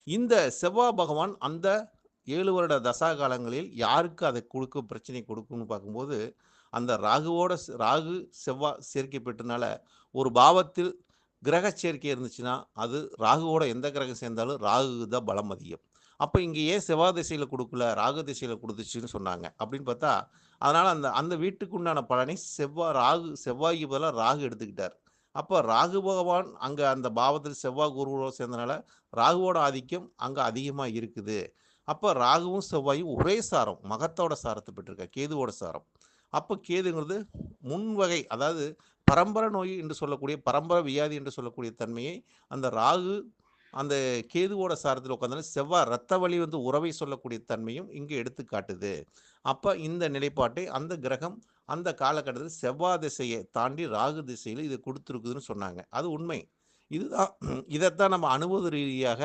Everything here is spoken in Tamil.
இந்த செவ்வாய் பகவான் அந்த 7 வருட தசா காலங்களில் யாருக்கு அதை குடுக்கும் பிரச்சனை குடுக்கும்னு பார்க்கும்போது, அந்த ராகு, செவ்வாய் சேர்க்கை பெற்றனால ஒரு பாவத்தில் கிரக சேர்க்கை இருந்துச்சுன்னா, அது ராகுவோட எந்த கிரகம் சேர்ந்தாலும் ராகுக்கு தான் பலம் அதிகம். அப்ப இங்க ஏன் செவ்வாய் திசையில குடுக்கல, ராகு திசையில குடுத்துச்சுன்னு சொன்னாங்க. அப்படின்னு பார்த்தா, அதனால அந்த அந்த வீட்டுக்கு உண்டான பலனை செவ்வாய்க்கு பதிலா ராகு எடுத்துக்கிட்டார். அப்ப ராகு பகவான் அங்க அந்த பாவத்தில் செவ்வாய், குருவோட சேர்ந்தனால, ராகுவோட ஆதிக்கம் அங்க அதிகமா இருக்குது. அப்ப ராகுவும், செவ்வாயும் ஒரே சாரம். மகத்தோட சாரத்த பெற்றிருக்கார். கேதுவோட சாரம். அப்ப கேதுங்கிறது முன்வகை அதாவது பரம்பரை நோய் என்று சொல்லக்கூடிய பரம்பரை வியாதி என்று சொல்லக்கூடிய தன்மையை அந்த ராகு, அந்த கேதுவோட சாரத்தில உட்கார்ந்தோனே செவ்வாய் ரத்த வழி வந்து உறவை சொல்லக்கூடிய தன்மையும் இங்கு எடுத்து காட்டுது. அப்ப இந்த நிலைப்பாட்டை அந்த கிரகம் அந்த காலகட்டத்தில செவ்வாய் திசைய தாண்டி ராகு திசையில இது குடுத்திருக்குதுன்னு சொன்னாங்க. அது உண்மை. இதுதான் இதத்தான் நம்ம அனுபவ ரீதியாக